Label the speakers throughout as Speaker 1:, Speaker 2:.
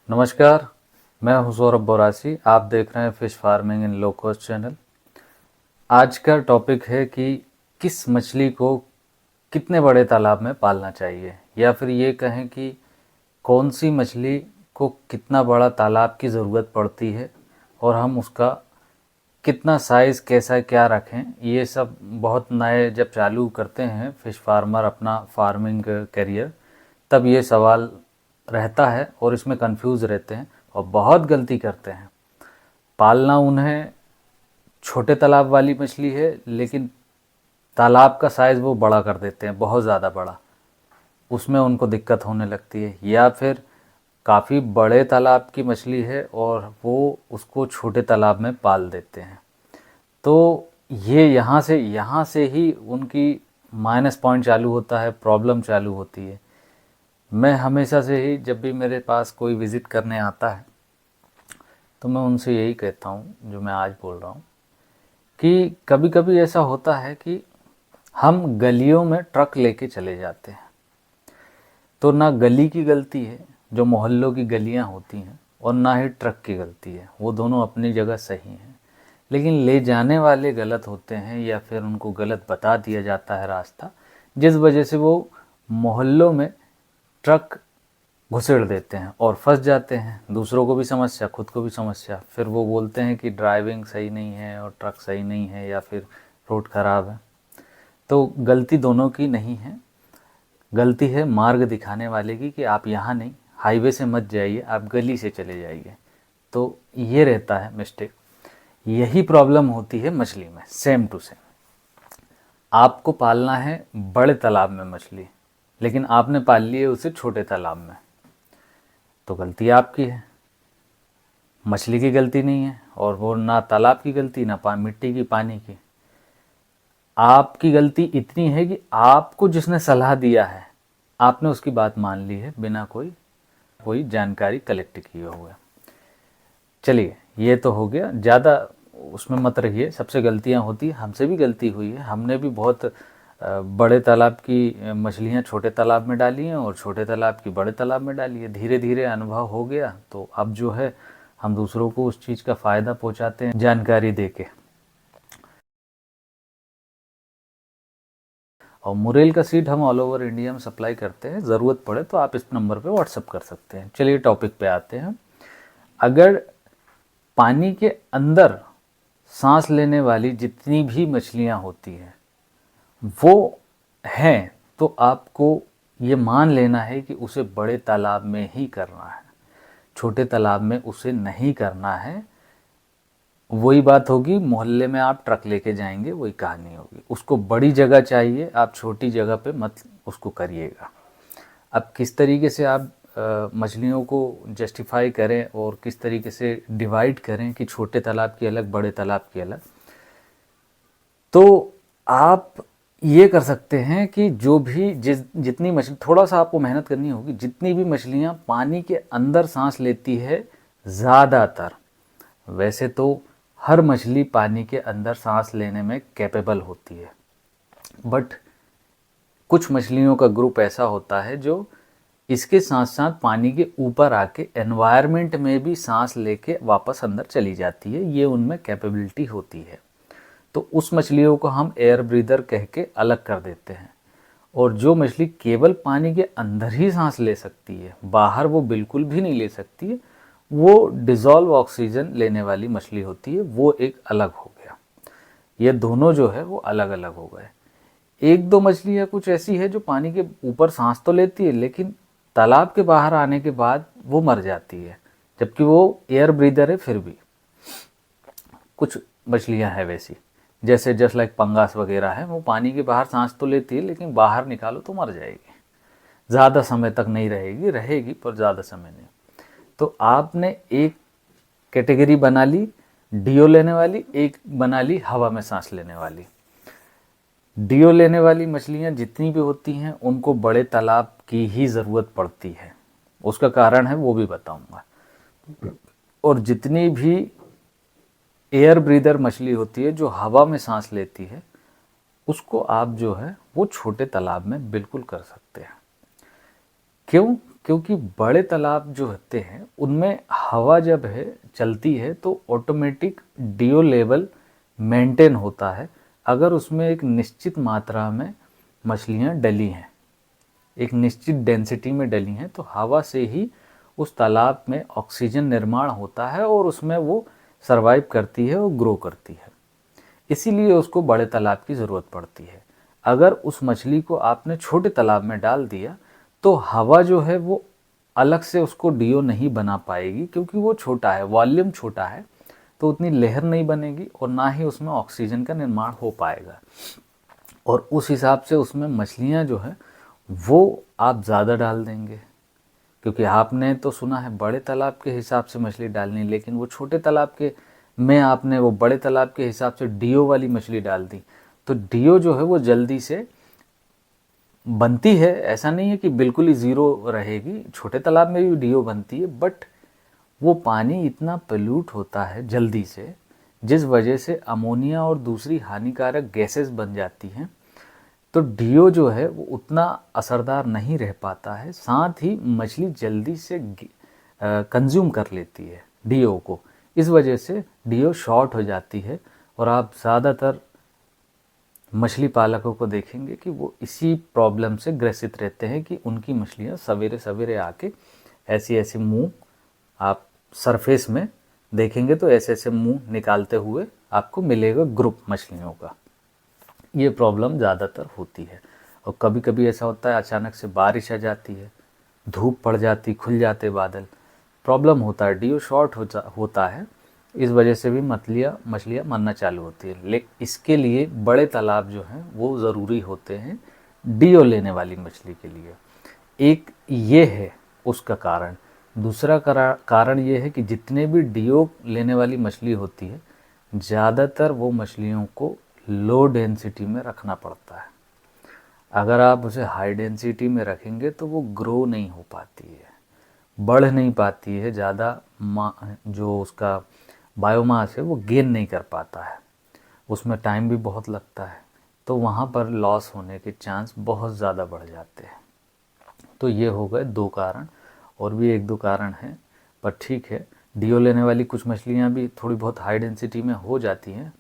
Speaker 1: नमस्कार, मैं हूं सौरभ बोरासी। आप देख रहे हैं fish farming in low cost channel. आज का टॉपिक है कि किस मछली को कितने बड़े तालाब में पालना चाहिए, या फिर ये कहें कि कौन सी मछली को कितना बड़ा तालाब की ज़रूरत पड़ती है और हम उसका कितना साइज़ कैसा क्या रखें। ये सब बहुत नए जब चालू करते हैं फ़िश फार्मर अपना फार्मिंग करियर, तब ये सवाल रहता है और इसमें कंफ्यूज रहते हैं और बहुत गलती करते हैं। पालना उन्हें छोटे तालाब वाली मछली है, लेकिन तालाब का साइज़ वो बड़ा कर देते हैं, बहुत ज़्यादा बड़ा। उसमें उनको दिक्कत होने लगती है। या फिर काफ़ी बड़े तालाब की मछली है और वो उसको छोटे तालाब में पाल देते हैं। तो ये यहाँ से ही उनकी माइनस पॉइंट चालू होता है, प्रॉब्लम चालू होती है। मैं हमेशा से ही जब भी मेरे पास कोई विज़िट करने आता है तो मैं उनसे यही कहता हूँ जो मैं आज बोल रहा हूँ, कि कभी कभी ऐसा होता है कि हम गलियों में ट्रक लेके चले जाते हैं। तो ना गली की गलती है, जो मोहल्लों की गलियाँ होती हैं, और ना ही ट्रक की गलती है। वो दोनों अपनी जगह सही हैं, लेकिन ले जाने वाले गलत होते हैं या फिर उनको गलत बता दिया जाता है रास्ता, जिस वजह से वो मोहल्लों में ट्रक घुसेड़ देते हैं और फंस जाते हैं। दूसरों को भी समस्या, खुद को भी समस्या। फिर वो बोलते हैं कि ड्राइविंग सही नहीं है और ट्रक सही नहीं है या फिर रोड ख़राब है। तो गलती दोनों की नहीं है, गलती है मार्ग दिखाने वाले की, कि आप यहाँ नहीं, हाईवे से मत जाइए, आप गली से चले जाइए। तो ये रहता है मिस्टेक। यही प्रॉब्लम होती है मछली में, सेम टू सेम। आपको पालना है बड़े तालाब में मछली, लेकिन आपने पाल ली है उसे छोटे तालाब में, तो गलती आपकी है, मछली की गलती नहीं है। और वो ना तालाब की गलती, ना मिट्टी की, पानी की। आपकी गलती इतनी है कि आपको जिसने सलाह दिया है, आपने उसकी बात मान ली है बिना कोई जानकारी कलेक्ट किए हुए। चलिए, ये तो हो गया, ज़्यादा उसमें मत रहिए। सबसे गलतियां होती है, हमसे भी गलती हुई है। हमने भी बहुत बड़े तालाब की मछलियां छोटे तालाब में डाली हैं और छोटे तालाब की बड़े तालाब में डाली है। धीरे धीरे अनुभव हो गया, तो अब जो है हम दूसरों को उस चीज़ का फ़ायदा पहुंचाते हैं जानकारी देके। और मुरेल का सीड हम ऑल ओवर इंडिया में सप्लाई करते हैं। ज़रूरत पड़े तो आप इस नंबर पे व्हाट्सअप कर सकते हैं। चलिए टॉपिक पे आते हैं। अगर पानी के अंदर सांस लेने वाली जितनी भी मछलियां होती हैं वो हैं, तो आपको ये मान लेना है कि उसे बड़े तालाब में ही करना है, छोटे तालाब में उसे नहीं करना है। वही बात होगी, मोहल्ले में आप ट्रक लेके जाएंगे, वही कहानी होगी। उसको बड़ी जगह चाहिए, आप छोटी जगह पे मत उसको करिएगा। अब किस तरीके से आप मछलियों को जस्टिफाई करें और किस तरीके से डिवाइड करें कि छोटे तालाब की अलग, बड़े तालाब की अलग, तो आप ये कर सकते हैं कि जो भी जितनी मछली, थोड़ा सा आपको मेहनत करनी होगी, जितनी भी मछलियाँ पानी के अंदर सांस लेती है, ज़्यादातर, वैसे तो हर मछली पानी के अंदर सांस लेने में कैपेबल होती है, बट कुछ मछलियों का ग्रुप ऐसा होता है जो इसके साथ साथ पानी के ऊपर आके एनवायरनमेंट में भी सांस लेके वापस अंदर चली जाती है। ये उनमें कैपेबिलिटी होती है। तो उस मछलियों को हम एयर ब्रीदर कह के अलग कर देते हैं। और जो मछली केवल पानी के अंदर ही सांस ले सकती है, बाहर वो बिल्कुल भी नहीं ले सकती है, वो डिज़ोल्व ऑक्सीजन लेने वाली मछली होती है, वो एक अलग हो गया। ये दोनों जो है वो अलग अलग हो गए। एक दो मछलियाँ कुछ ऐसी है जो पानी के ऊपर सांस तो लेती है, लेकिन तालाब के बाहर आने के बाद वो मर जाती है, जबकि वो एयर ब्रीदर है। फिर भी कुछ मछलियाँ हैं वैसी, जैसे जस्ट लाइक पंगास वगैरह है, वो पानी के बाहर सांस तो लेती है, लेकिन बाहर निकालो तो मर जाएगी। ज़्यादा समय तक नहीं रहेगी, रहेगी पर ज़्यादा समय नहीं। तो आपने एक कैटेगरी बना ली डीओ लेने वाली, एक बना ली हवा में सांस लेने वाली। डीओ लेने वाली मछलियाँ जितनी भी होती हैं उनको बड़े तालाब की ही ज़रूरत पड़ती है। उसका कारण है वो भी बताऊंगा। और जितनी भी एयर ब्रीदर मछली होती है जो हवा में सांस लेती है, उसको आप जो है वो छोटे तालाब में बिल्कुल कर सकते हैं। क्यों? क्योंकि बड़े तालाब जो होते हैं उनमें हवा जब है चलती है तो ऑटोमेटिक डीओ लेवल मेंटेन होता है, अगर उसमें एक निश्चित मात्रा में मछलियाँ डली हैं, एक निश्चित डेंसिटी में डली हैं, तो हवा से ही उस तालाब में ऑक्सीजन निर्माण होता है और उसमें वो सरवाइव करती है और ग्रो करती है। इसीलिए उसको बड़े तालाब की ज़रूरत पड़ती है। अगर उस मछली को आपने छोटे तालाब में डाल दिया तो हवा जो है वो अलग से उसको डीओ नहीं बना पाएगी, क्योंकि वो छोटा है, वॉल्यूम छोटा है, तो उतनी लहर नहीं बनेगी और ना ही उसमें ऑक्सीजन का निर्माण हो पाएगा। और उस हिसाब से उसमें मछलियाँ जो है वो आप ज़्यादा डाल देंगे, क्योंकि आपने तो सुना है बड़े तालाब के हिसाब से मछली डालनी, लेकिन वो छोटे तालाब के में आपने वो बड़े तालाब के हिसाब से डीओ वाली मछली डाल दी, तो डीओ जो है वो जल्दी से बनती है। ऐसा नहीं है कि बिल्कुल ही ज़ीरो रहेगी, छोटे तालाब में भी डीओ बनती है, बट वो पानी इतना पोल्यूट होता है जल्दी से, जिस वजह से अमोनिया और दूसरी हानिकारक गैसेस बन जाती हैं, तो डीओ जो है वो उतना असरदार नहीं रह पाता है। साथ ही मछली जल्दी से कंज्यूम कर लेती है डीओ को, इस वजह से डीओ शॉर्ट हो जाती है। और आप ज़्यादातर मछली पालकों को देखेंगे कि वो इसी प्रॉब्लम से ग्रसित रहते हैं कि उनकी मछलियाँ सवेरे सवेरे आके ऐसी ऐसी मुंह आप सरफेस में देखेंगे तो ऐसे ऐसे मुंह निकालते हुए आपको मिलेगा ग्रुप मछलियों का। ये प्रॉब्लम ज़्यादातर होती है। और कभी कभी ऐसा होता है अचानक से बारिश आ जाती है, धूप पड़ जाती, खुल जाते बादल, प्रॉब्लम होता है, डीओ शॉर्ट होता है, इस वजह से भी मछलियाँ मरना चालू होती है। लेकिन इसके लिए बड़े तालाब जो हैं वो ज़रूरी होते हैं डीओ लेने वाली मछली के लिए। एक ये है उसका कारण। दूसरा कारण ये है कि जितने भी डीओ लेने वाली मछली होती है, ज़्यादातर वो मछलियों को लो डेंसिटी में रखना पड़ता है। अगर आप उसे हाई डेंसिटी में रखेंगे तो वो ग्रो नहीं हो पाती है, बढ़ नहीं पाती है, ज़्यादा जो उसका बायोमास है वो गेन नहीं कर पाता है, उसमें टाइम भी बहुत लगता है, तो वहाँ पर लॉस होने के चांस बहुत ज़्यादा बढ़ जाते हैं। तो ये हो गए दो कारण, और भी एक दो कारण हैं, पर ठीक है। डीओ लेने वाली कुछ मछलियाँ भी थोड़ी बहुत हाई डेंसिटी में हो जाती हैं,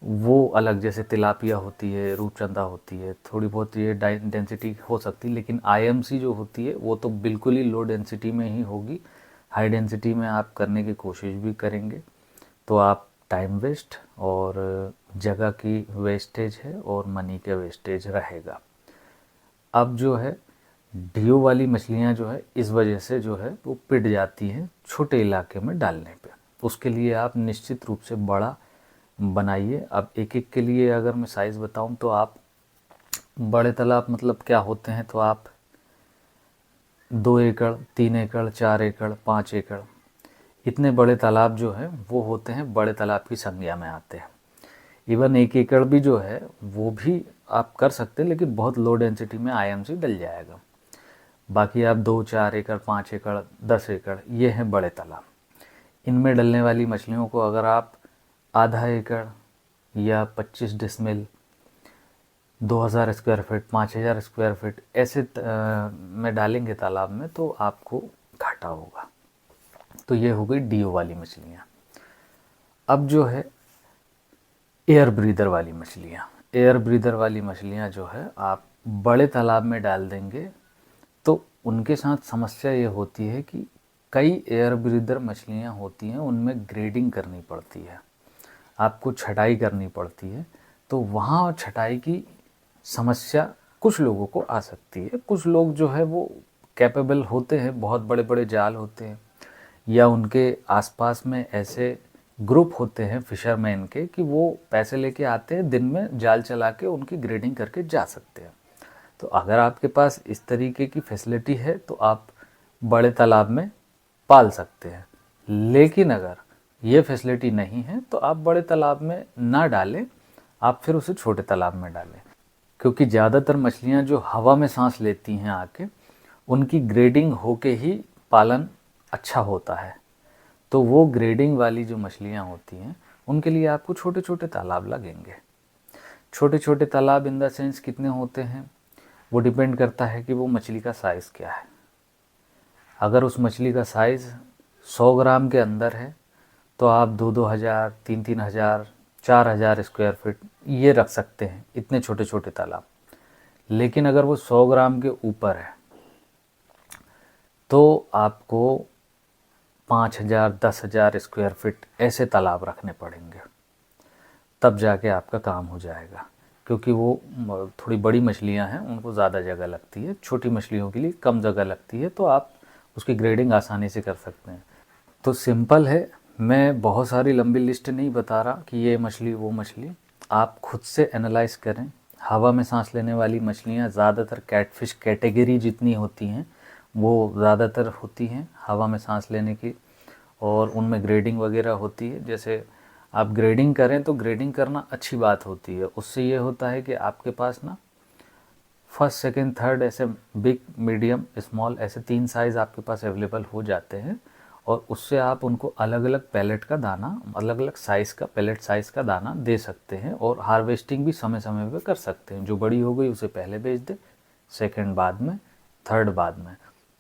Speaker 1: वो अलग, जैसे तिलापिया होती है, रूपचंदा होती है, थोड़ी बहुत ये डेंसिटी हो सकती है। लेकिन आईएमसी जो होती है वो तो बिल्कुल ही लो डेंसिटी में ही होगी। हाई डेंसिटी में आप करने की कोशिश भी करेंगे तो आप टाइम वेस्ट और जगह की वेस्टेज है और मनी के वेस्टेज रहेगा। अब जो है डीओ वाली मछलियाँ जो है इस वजह से जो है वो पिट जाती हैं छोटे इलाके में डालने पे। उसके लिए आप निश्चित रूप से बड़ा बनाइए। अब एक एक के लिए अगर मैं साइज़ बताऊं तो आप बड़े तालाब मतलब क्या होते हैं, तो आप 2 एकड़, 3 एकड़, 4 एकड़, 5 एकड़, इतने बड़े तालाब जो हैं वो होते हैं बड़े तालाब की संज्ञा में आते हैं। इवन 1 एकड़ भी जो है वो भी आप कर सकते हैं, लेकिन बहुत लो डेंसिटी में आईएमसी डल जाएगा। बाकी आप 2, 4 एकड़, 5 एकड़, 10 एकड़, ये हैं बड़े तालाब। इनमें डलने वाली मछलियों को अगर आप आधा एकड़ या 25 decimal, 2000 square feet, 5000 square feet ऐसे में डालेंगे तालाब में तो आपको घाटा होगा। तो ये हो गई डीओ वाली मछलियाँ। अब जो है एयर ब्रीदर वाली मछलियाँ, एयर ब्रीदर वाली मछलियाँ जो है आप बड़े तालाब में डाल देंगे तो उनके साथ समस्या ये होती है कि कई एयर ब्रीदर मछलियाँ होती हैं, उनमें ग्रेडिंग करनी पड़ती है, आपको छटाई करनी पड़ती है। तो वहाँ छटाई की समस्या कुछ लोगों को आ सकती है। कुछ लोग जो है वो कैपेबल होते हैं, बहुत बड़े बड़े जाल होते हैं या उनके आसपास में ऐसे ग्रुप होते हैं फिशरमैन के कि वो पैसे लेके आते हैं, दिन में जाल चला के उनकी ग्रेडिंग करके जा सकते हैं। तो अगर आपके पास इस तरीके की फैसिलिटी है तो आप बड़े तालाब में पाल सकते हैं। लेकिन अगर ये फैसिलिटी नहीं है तो आप बड़े तालाब में ना डालें, आप फिर उसे छोटे तालाब में डालें, क्योंकि ज़्यादातर मछलियाँ जो हवा में सांस लेती हैं आके, उनकी ग्रेडिंग होके ही पालन अच्छा होता है। तो वो ग्रेडिंग वाली जो मछलियाँ होती हैं उनके लिए आपको छोटे छोटे तालाब लगेंगे। छोटे छोटे तालाब इन द सेंस कितने होते हैं वो डिपेंड करता है कि वो मछली का साइज़ क्या है। अगर उस मछली का साइज़ 100 ग्राम के अंदर है तो आप 2-2 हज़ार, 3-3 हज़ार, 4 हज़ार स्क्वायर फीट ये रख सकते हैं, इतने छोटे छोटे तालाब। लेकिन अगर वो 100 ग्राम के ऊपर है तो आपको 5 हज़ार, 10 हज़ार स्क्वायर फीट ऐसे तालाब रखने पड़ेंगे, तब जाके आपका काम हो जाएगा। क्योंकि वो थोड़ी बड़ी मछलियां हैं, उनको ज़्यादा जगह लगती है, छोटी मछलियों के लिए कम जगह लगती है, तो आप उसकी ग्रेडिंग आसानी से कर सकते हैं। तो सिंपल है, मैं बहुत सारी लंबी लिस्ट नहीं बता रहा कि ये मछली वो मछली, आप खुद से एनालाइज करें। हवा में सांस लेने वाली मछलियाँ ज़्यादातर कैटफिश कैटेगरी जितनी होती हैं वो ज़्यादातर होती हैं हवा में सांस लेने की, और उनमें ग्रेडिंग वगैरह होती है। जैसे आप ग्रेडिंग करें तो ग्रेडिंग करना अच्छी बात होती है, उससे ये होता है कि आपके पास ना फर्स्ट, सेकंड, थर्ड ऐसे बिग, मीडियम, स्मॉल ऐसे 3 साइज़ आपके पास अवेलेबल हो जाते हैं, और उससे आप उनको अलग अलग पैलेट का दाना, अलग अलग साइज़ का पैलेट साइज़ का दाना दे सकते हैं, और हार्वेस्टिंग भी समय समय पे कर सकते हैं। जो बड़ी हो गई उसे पहले बेच दे, सेकंड बाद में, थर्ड बाद में,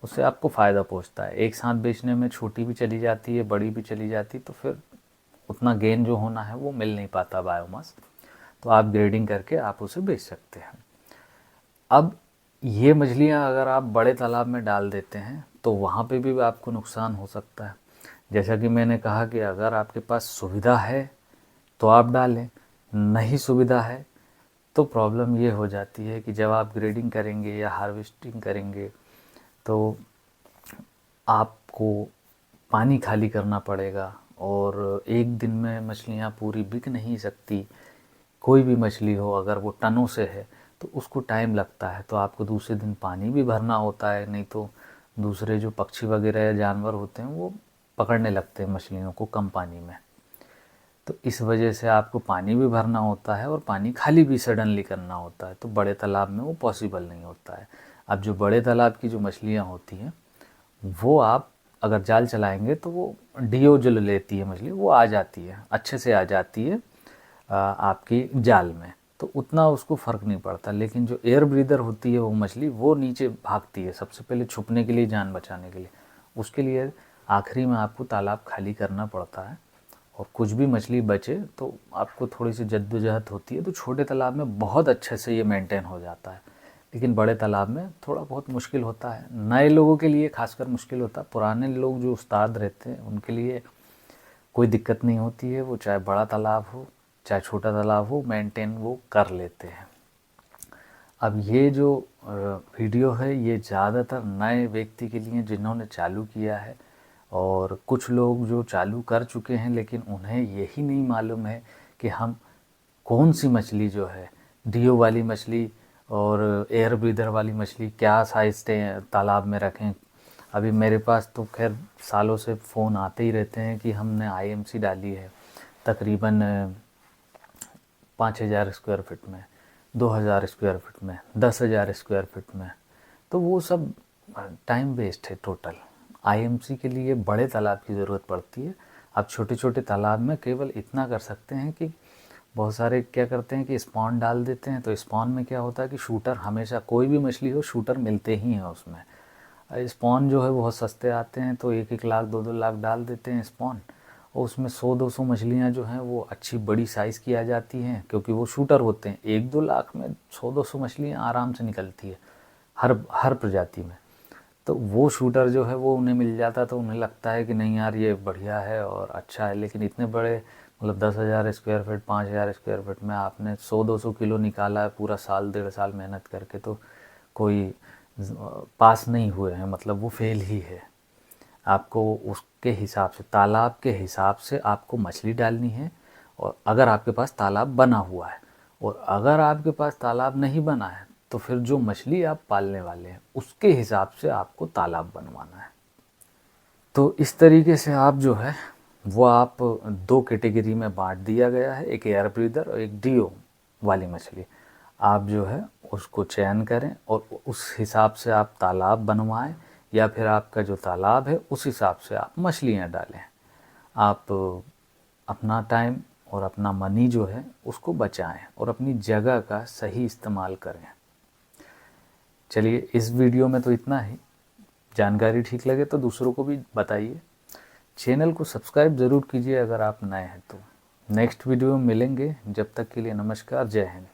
Speaker 1: उससे आपको फ़ायदा पहुंचता है। एक साथ बेचने में छोटी भी चली जाती है, बड़ी भी चली जाती, तो फिर उतना गेन जो होना है वो मिल नहीं पाता बायोमास। तो आप ग्रेडिंग करके आप उसे बेच सकते हैं। अब ये मछलियाँ अगर आप बड़े तालाब में डाल देते हैं तो वहाँ पे भी आपको नुकसान हो सकता है। जैसा कि मैंने कहा कि अगर आपके पास सुविधा है तो आप डालें, नहीं सुविधा है तो प्रॉब्लम ये हो जाती है कि जब आप ग्रेडिंग करेंगे या हार्वेस्टिंग करेंगे तो आपको पानी खाली करना पड़ेगा, और एक दिन में मछलियाँ पूरी बिक नहीं सकती। कोई भी मछली हो, अगर वो टनों से है तो उसको टाइम लगता है, तो आपको दूसरे दिन पानी भी भरना होता है, नहीं तो दूसरे जो पक्षी वगैरह या जानवर होते हैं वो पकड़ने लगते हैं मछलियों को कम पानी में। तो इस वजह से आपको पानी भी भरना होता है और पानी खाली भी सडनली करना होता है, तो बड़े तालाब में वो पॉसिबल नहीं होता है। अब जो बड़े तालाब की जो मछलियाँ होती हैं वो आप अगर जाल चलाएंगे तो वो डीओ जो लेती है मछली वो आ जाती है, अच्छे से आ जाती है आपकी जाल में, तो उतना उसको फ़र्क नहीं पड़ता। लेकिन जो एयर ब्रीदर होती है वो मछली वो नीचे भागती है सबसे पहले छुपने के लिए, जान बचाने के लिए। उसके लिए आखिरी में आपको तालाब खाली करना पड़ता है, और कुछ भी मछली बचे तो आपको थोड़ी सी जद्दोजहद होती है। तो छोटे तालाब में बहुत अच्छे से ये मेंटेन हो जाता है, लेकिन बड़े तालाब में थोड़ा बहुत मुश्किल होता है। नए लोगों के लिए खासकर मुश्किल होता है, पुराने लोग जो उस्ताद रहते हैं उनके लिए कोई दिक्कत नहीं होती है, वो चाहे बड़ा तालाब हो चाहे छोटा तालाब हो मेंटेन वो कर लेते हैं। अब ये जो वीडियो है ये ज़्यादातर नए व्यक्ति के लिए जिन्होंने चालू किया है, और कुछ लोग जो चालू कर चुके हैं लेकिन उन्हें यही नहीं मालूम है कि हम कौन सी मछली जो है, डीओ वाली मछली और एयर ब्रीदर वाली मछली क्या साइज़ तालाब में रखें। अभी मेरे पास तो खैर सालों से फ़ोन आते ही रहते हैं कि हमने आईएमसी डाली है तकरीबन 5,000 स्क्वायर फीट में, 2,000 स्क्वायर फीट में, 10,000 स्क्वायर फीट में, तो वो सब टाइम वेस्ट है टोटल। आईएमसी के लिए बड़े तालाब की ज़रूरत पड़ती है। आप छोटे छोटे तालाब में केवल इतना कर सकते हैं कि बहुत सारे क्या करते हैं कि स्पॉन डाल देते हैं, तो स्पॉन में क्या होता है कि शूटर हमेशा, कोई भी मछली हो शूटर मिलते ही हैं उसमें। स्पॉन जो है बहुत सस्ते आते हैं, तो 1-1 लाख 2-2 लाख डाल देते हैं स्पॉन, और उसमें 100-200 मछलियाँ जो हैं वो अच्छी बड़ी साइज़ की आ जाती हैं, क्योंकि वो शूटर होते हैं। 1-2 लाख में 100-200 मछलियाँ आराम से निकलती है हर हर प्रजाति में। तो वो शूटर जो है वो उन्हें मिल जाता, तो उन्हें लगता है कि नहीं यार ये बढ़िया है और अच्छा है। लेकिन इतने बड़े मतलब 10,000 स्क्वायर फीट, 5,000 स्क्वायर फीट में आपने 100-200 किलो निकाला है पूरा साल, 1.5 साल मेहनत करके, तो कोई पास नहीं हुए हैं, मतलब वो फेल ही है। आपको उसके हिसाब से, तालाब के हिसाब से आपको मछली डालनी है, और अगर आपके पास तालाब बना हुआ है, और अगर आपके पास तालाब नहीं बना है तो फिर जो मछली आप पालने वाले हैं उसके हिसाब से आपको तालाब बनवाना है। तो इस तरीके से आप जो है वो आप 2 कैटेगरी में बांट दिया गया है, एक एयर ब्रीदर और एक डीओ वाली मछली। आप जो है उसको चयन करें और उस हिसाब से आप तालाब बनवाएं, या फिर आपका जो तालाब है उस हिसाब से आप मछलियां डालें। आप अपना टाइम और अपना मनी जो है उसको बचाएं और अपनी जगह का सही इस्तेमाल करें। चलिए, इस वीडियो में तो इतना ही। जानकारी ठीक लगे तो दूसरों को भी बताइए। चैनल को सब्सक्राइब ज़रूर कीजिए अगर आप नए हैं तो। नेक्स्ट वीडियो में मिलेंगे, जब तक के लिए नमस्कार, जय हिंद।